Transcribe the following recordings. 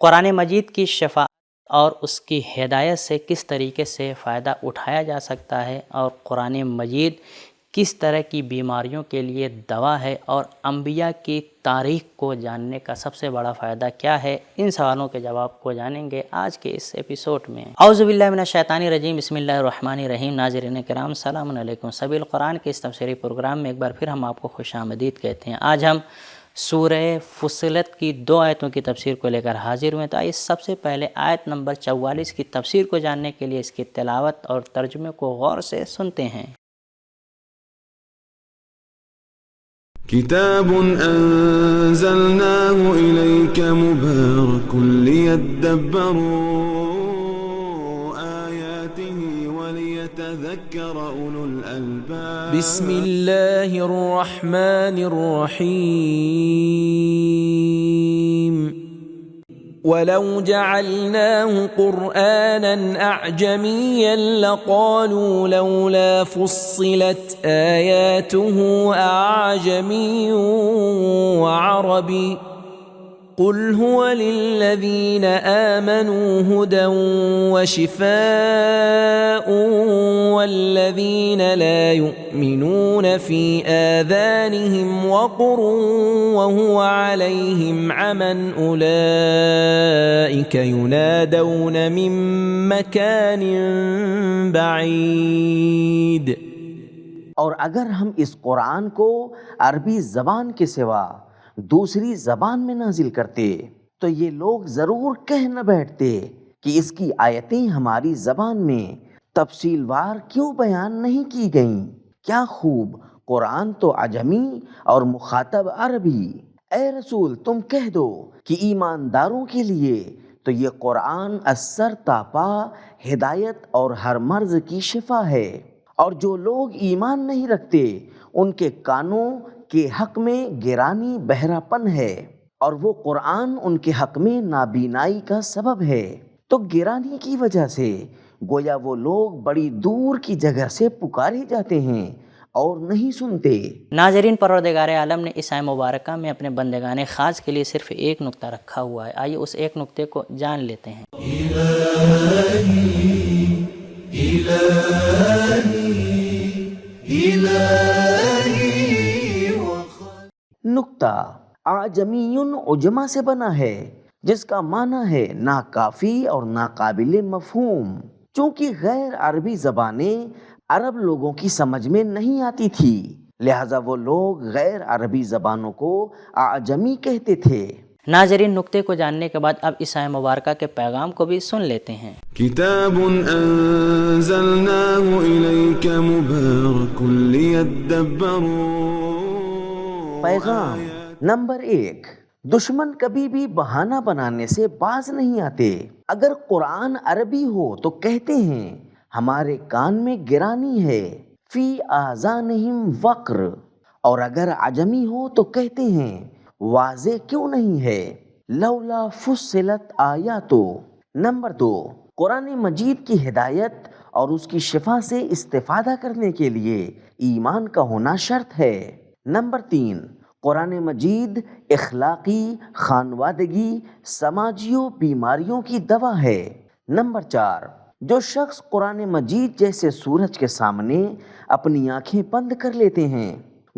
قرآن مجید کی شفا اور اس کی ہدایت سے کس طریقے سے فائدہ اٹھایا جا سکتا ہے، اور قرآن مجید کس طرح کی بیماریوں کے لیے دوا ہے، اور انبیاء کی تاریخ کو جاننے کا سب سے بڑا فائدہ کیا ہے، ان سوالوں کے جواب کو جانیں گے آج کے اس ایپیسوڈ میں۔ اعوذ باللہ من الشیطان الرجیم، بسم اللہ الرحمن الرحیم۔ ناظرین کرام، السلام علیکم۔ سبیل قرآن کے اس تفسیری پروگرام میں ایک بار پھر ہم آپ کو خوش آمدید کہتے ہیں۔ آج ہم سورہ فصلت کی 2 آیتوں کی تفسیر کو لے کر حاضر ہوئے، تو آئیے سب سے پہلے آیت نمبر 44 کی تفسیر کو جاننے کے لیے اس کی تلاوت اور ترجمے کو غور سے سنتے ہیں۔ كتاب أنزلناه إليك مبارك ليدبروا آياته وليتذكر أولو الألباب بسم الله الرحمن الرحيم ولو جعلناه قرآنا أعجميا لقالوا لولا فصلت آياته أعجمي وعربي قل هو للذين آمنوا هدى وشفاء والذين لا يؤمنون في آذانهم وقر وهو عليهم عمى أولئك ينادون من مكان بعيد۔ اور اگر ہم اس قرآن کو عربی زبان کے سوا دوسری زبان میں نازل کرتے تو یہ لوگ ضرور کہہ نہ بیٹھتے کہ اس کی آیتیں ہماری زبان میں تفصیل وار کیوں بیان نہیں کی گئیں، کیا خوب قرآن تو عجمی اور مخاطب عربی۔ اے رسول، تم کہہ دو کہ ایمانداروں کے لیے تو یہ قرآن اثر تاپا ہدایت اور ہر مرض کی شفا ہے، اور جو لوگ ایمان نہیں رکھتے ان کے کانوں کے حق میں گرانی بہرا پن ہے، اور وہ قرآن ان کے حق میں نابینائی کا سبب ہے۔ تو گرانی کی وجہ سے گویا وہ لوگ بڑی دور کی جگہ سے پکارے جاتے ہیں اور نہیں سنتے۔ ناظرین، پروردگار عالم نے اس آیت مبارکہ میں اپنے بندگان خاص کے لیے صرف ایک نقطہ رکھا ہوا ہے۔ آئیے اس ایک نقطے کو جان لیتے ہیں۔ نقطہ اعجمی عجمہ سے بنا ہے، جس کا معنی ہے ناکافی اور ناقابل مفہوم۔ چونکہ غیر عربی زبانیں عرب لوگوں کی سمجھ میں نہیں آتی تھی، لہذا وہ لوگ غیر عربی زبانوں کو اعجمی کہتے تھے۔ ناظرین، نقطے کو جاننے کے بعد اب اس آیت مبارکہ کے پیغام کو بھی سن لیتے ہیں۔ كتاب أنزلناه إليك مبارك ليدبروا پیغام نمبر 1، دشمن کبھی بھی بہانہ بنانے سے باز نہیں آتے۔ اگر قرآن عربی ہو تو کہتے ہیں ہمارے کان میں گرانی ہے، فی آذانہم وقر، اور اگر عجمی ہو تو کہتے ہیں واضح کیوں نہیں ہے، لولا فصلت آیاتو۔ نمبر 2، قرآن مجید کی ہدایت اور اس کی شفا سے استفادہ کرنے کے لیے ایمان کا ہونا شرط ہے۔ نمبر 3، قرآن مجید اخلاقی، خانوادگی، سماجی بیماریوں کی دوا ہے۔ نمبر 4، جو شخص قرآن مجید جیسے سورج کے سامنے اپنی آنکھیں بند کر لیتے ہیں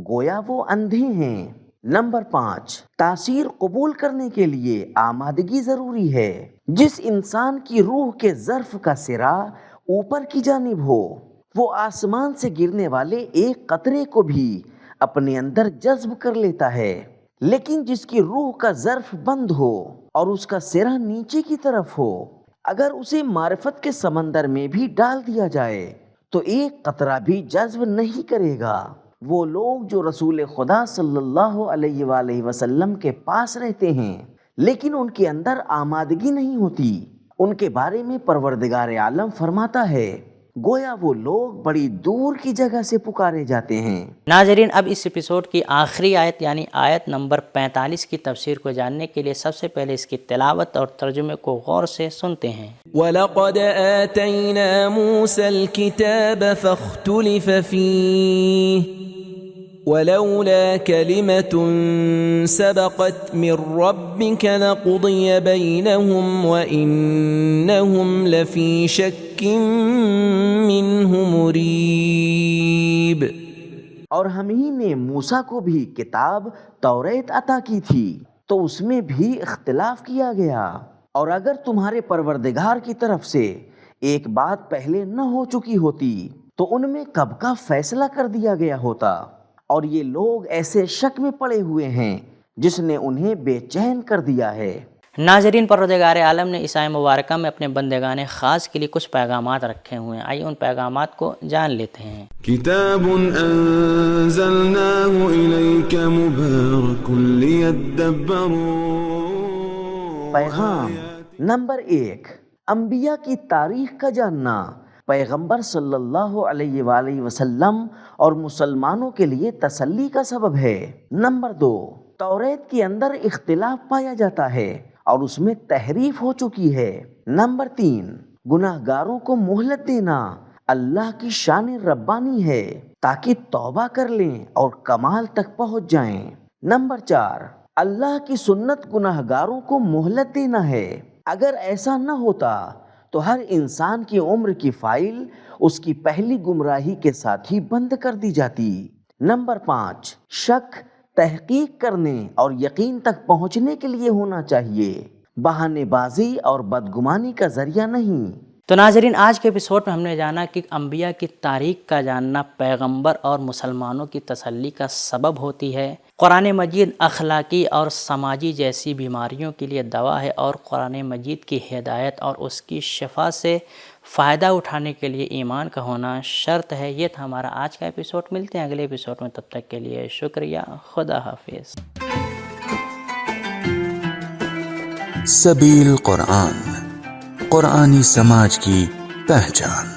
گویا وہ اندھے ہیں۔ نمبر 5، تاثیر قبول کرنے کے لیے آمادگی ضروری ہے۔ جس انسان کی روح کے ظرف کا سرا اوپر کی جانب ہو وہ آسمان سے گرنے والے ایک قطرے کو بھی اپنے اندر جذب کر لیتا ہے، لیکن جس کی روح کا ظرف بند ہو اور اس کا سرا نیچے کی طرف ہو، اگر اسے معرفت کے سمندر میں بھی ڈال دیا جائے تو ایک قطرہ بھی جذب نہیں کرے گا۔ وہ لوگ جو رسول خدا صلی اللہ علیہ وآلہ وسلم کے پاس رہتے ہیں لیکن ان کے اندر آمادگی نہیں ہوتی، ان کے بارے میں پروردگار عالم فرماتا ہے گویا وہ لوگ بڑی دور کی جگہ سے پکارے جاتے ہیں۔ ناظرین، اب اس ایپیسوڈ کی آخری آیت یعنی آیت نمبر 45 کی تفسیر کو جاننے کے لیے سب سے پہلے اس کی تلاوت اور ترجمے کو غور سے سنتے ہیں۔ وَلَقَدْ آتَيْنَا مُوسَى الْكِتَابَ فَاخْتُلِفَ فِيهِ ولولا كلمة سبقت من ربك لقضي بينهم وإنهم لفي شك منه مريب۔ اور ہم ہی نے موسیٰ کو بھی کتاب توریت عطا کی تھی تو اس میں بھی اختلاف کیا گیا، اور اگر تمہارے پروردگار کی طرف سے ایک بات پہلے نہ ہو چکی ہوتی تو ان میں کب کا فیصلہ کر دیا گیا ہوتا، اور یہ لوگ ایسے شک میں پڑے ہوئے ہیں جس نے انہیں بے چین کر دیا ہے۔ ناظرین، پروردگار عالم نے اس آیت مبارکہ میں اپنے بندگان خاص کے لیے کچھ پیغامات رکھے ہوئے ہیں، آئیے ان پیغامات کو جان لیتے ہیں۔ کتاب انزلناه الیک مبارک لیدبروا۔ پیغام نمبر 1، انبیاء کی تاریخ کا جاننا پیغمبر صلی اللہ علیہ وآلہ وسلم اور مسلمانوں کے لیے تسلی کا سبب ہے۔ نمبر 2، توریت کے اندر اختلاف پایا جاتا ہے اور اس میں تحریف ہو چکی ہے۔ نمبر 3، گناہ گاروں کو مہلت دینا اللہ کی شان ربانی ہے تاکہ توبہ کر لیں اور کمال تک پہنچ جائیں۔ نمبر 4، اللہ کی سنت گناہ گاروں کو مہلت دینا ہے، اگر ایسا نہ ہوتا تو ہر انسان کی عمر کی فائل اس کی پہلی گمراہی کے ساتھ ہی بند کر دی جاتی۔ نمبر 5، شک تحقیق کرنے اور یقین تک پہنچنے کے لیے ہونا چاہیے، بہانے بازی اور بدگمانی کا ذریعہ نہیں۔ تو ناظرین، آج کے ایپیسوڈ میں ہم نے جانا کہ انبیاء کی تاریخ کا جاننا پیغمبر اور مسلمانوں کی تسلی کا سبب ہوتی ہے۔ قرآن مجید اخلاقی اور سماجی جیسی بیماریوں کے لیے دوا ہے، اور قرآن مجید کی ہدایت اور اس کی شفا سے فائدہ اٹھانے کے لیے ایمان کا ہونا شرط ہے۔ یہ تھا ہمارا آج کا ایپیسوڈ، ملتے ہیں اگلے ایپیسوڈ میں، تب تک کے لیے شکریہ، خدا حافظ۔ سبیل قرآن، قرآنی سماج کی پہچان۔